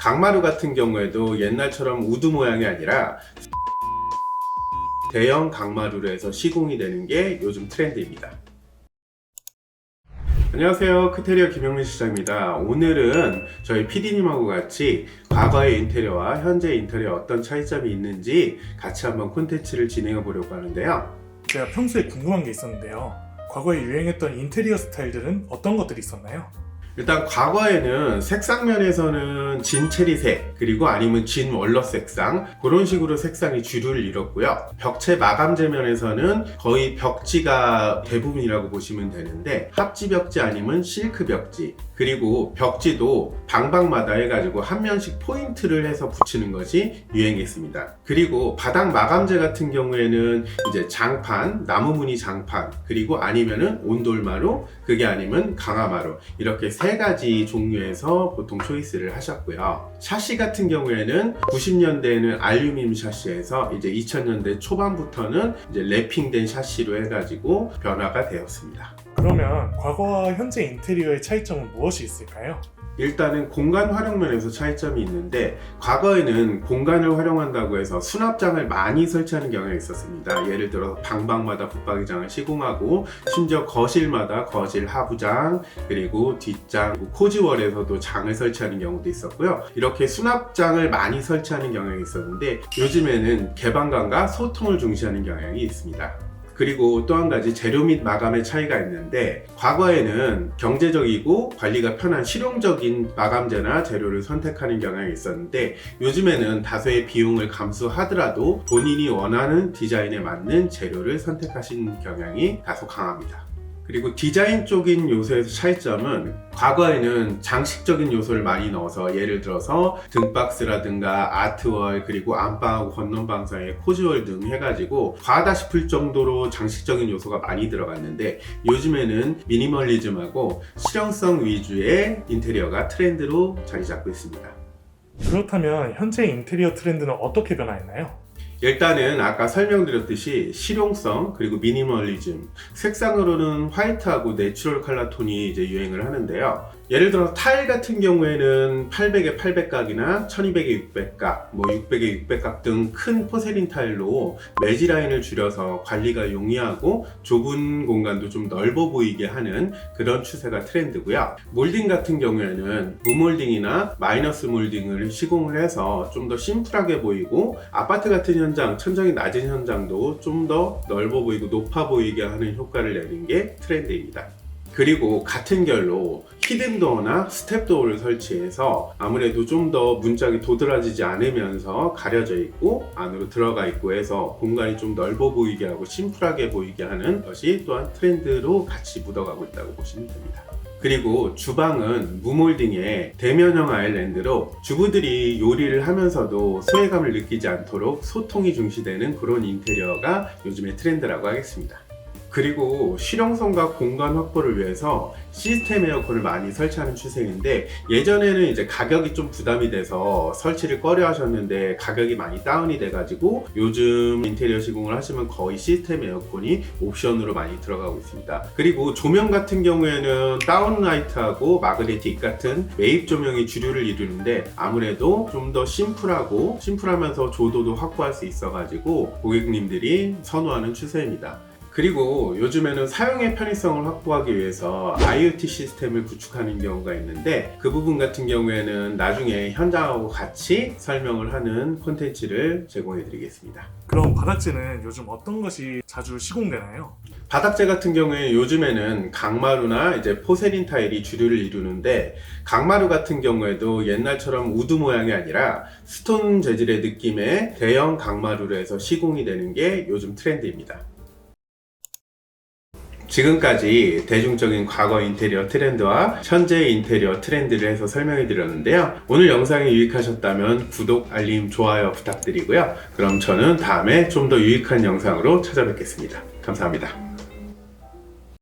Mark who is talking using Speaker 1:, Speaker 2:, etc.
Speaker 1: 강마루 같은 경우에도 옛날처럼 우드 모양이 아니라 대형 강마루로 해서 시공이 되는 게 요즘 트렌드입니다. 안녕하세요, 크테리어 김영민 시장입니다. 오늘은 저희 PD님하고 같이 과거의 인테리어와 현재 인테리어 어떤 차이점이 있는지 같이 한번 콘텐츠를 진행해 보려고 하는데요.
Speaker 2: 제가 평소에 궁금한 게 있었는데요. 과거에 유행했던 인테리어 스타일들은 어떤 것들이 있었나요?
Speaker 1: 일단 과거에는 색상면에서는 진 체리색 그리고 아니면 진 월넛 색상 그런 식으로 색상이 주류를 이뤘고요. 벽체 마감재 면에서는 거의 벽지가 대부분이라고 보시면 되는데 합지 벽지 아니면 실크 벽지, 그리고 벽지도 방방마다 해가지고 한 면씩 포인트를 해서 붙이는 것이 유행했습니다. 그리고 바닥 마감재 같은 경우에는 이제 장판, 나무 무늬 장판, 그리고 아니면은 온돌마루, 그게 아니면 강화마루, 이렇게 세 가지 종류에서 보통 초이스를 하셨고요. 샤시 같은 경우에는 90년대에는 알루미늄 샤시에서 이제 2000년대 초반부터는 이제 랩핑된 샤시로 해가지고 변화가 되었습니다.
Speaker 2: 그러면 과거와 현재 인테리어의 차이점은 무엇이 있을까요?
Speaker 1: 일단은 공간 활용면에서 차이점이 있는데, 과거에는 공간을 활용한다고 해서 수납장을 많이 설치하는 경향이 있었습니다. 예를 들어 방방마다 붙박이장을 시공하고, 심지어 거실마다 거실 하부장, 그리고 뒷장, 코지월에서도 장을 설치하는 경우도 있었고요. 이렇게 수납장을 많이 설치하는 경향이 있었는데, 요즘에는 개방감과 소통을 중시하는 경향이 있습니다. 그리고 또 한 가지 재료 및 마감의 차이가 있는데, 과거에는 경제적이고 관리가 편한 실용적인 마감재나 재료를 선택하는 경향이 있었는데, 요즘에는 다소의 비용을 감수하더라도 본인이 원하는 디자인에 맞는 재료를 선택하시는 경향이 다소 강합니다. 그리고 디자인 쪽인 요소에서 차이점은, 과거에는 장식적인 요소를 많이 넣어서 예를 들어서 등박스라든가 아트월, 그리고 안방하고 건넌방 사이에 코지월 등 해가지고 과하다 싶을 정도로 장식적인 요소가 많이 들어갔는데, 요즘에는 미니멀리즘하고 실용성 위주의 인테리어가 트렌드로 자리 잡고 있습니다.
Speaker 2: 그렇다면 현재 인테리어 트렌드는 어떻게 변화했나요?
Speaker 1: 일단은 아까 설명드렸듯이 실용성, 그리고 미니멀리즘, 색상으로는 화이트하고 내추럴 컬러 톤이 이제 유행을 하는데요. 예를 들어 타일 같은 경우에는 800에 800각이나 1200에 600각, 뭐 600에 600각 등 큰 포세린 타일로 매지 라인을 줄여서 관리가 용이하고 좁은 공간도 좀 넓어 보이게 하는 그런 추세가 트렌드고요. 몰딩 같은 경우에는 무몰딩이나 마이너스 몰딩을 시공을 해서 좀 더 심플하게 보이고, 아파트 같은 현장, 천정이 낮은 현장도 좀 더 넓어 보이고 높아 보이게 하는 효과를 내는 게 트렌드입니다. 그리고 같은 결로 히든도어나 스텝도어를 설치해서 아무래도 좀 더 문짝이 도드라지지 않으면서 가려져 있고 안으로 들어가 있고 해서 공간이 좀 넓어 보이게 하고 심플하게 보이게 하는 것이 또한 트렌드로 같이 묻어가고 있다고 보시면 됩니다. 그리고 주방은 무몰딩의 대면형 아일랜드로 주부들이 요리를 하면서도 소외감을 느끼지 않도록 소통이 중시되는 그런 인테리어가 요즘의 트렌드라고 하겠습니다. 그리고 실용성과 공간 확보를 위해서 시스템 에어컨을 많이 설치하는 추세인데, 예전에는 이제 가격이 좀 부담이 돼서 설치를 꺼려 하셨는데 가격이 많이 다운이 돼가지고 요즘 인테리어 시공을 하시면 거의 시스템 에어컨이 옵션으로 많이 들어가고 있습니다. 그리고 조명 같은 경우에는 다운라이트하고 마그네틱 같은 매입 조명이 주류를 이루는데, 아무래도 좀 더 심플하면서 조도도 확보할 수 있어가지고 고객님들이 선호하는 추세입니다. 그리고 요즘에는 사용의 편의성을 확보하기 위해서 IoT 시스템을 구축하는 경우가 있는데, 그 부분 같은 경우에는 나중에 현장하고 같이 설명을 하는 콘텐츠를 제공해 드리겠습니다.
Speaker 2: 그럼 바닥재는 요즘 어떤 것이 자주 시공되나요?
Speaker 1: 바닥재 같은 경우에 요즘에는 강마루나 이제 포세린 타일이 주류를 이루는데, 강마루 같은 경우에도 옛날처럼 우드 모양이 아니라 스톤 재질의 느낌의 대형 강마루로 해서 시공이 되는 게 요즘 트렌드입니다. 지금까지 대중적인 과거 인테리어 트렌드와 현재 인테리어 트렌드를 해서 설명해 드렸는데요. 오늘 영상이 유익하셨다면 구독, 알림, 좋아요 부탁드리고요. 그럼 저는 다음에 좀 더 유익한 영상으로 찾아뵙겠습니다. 감사합니다.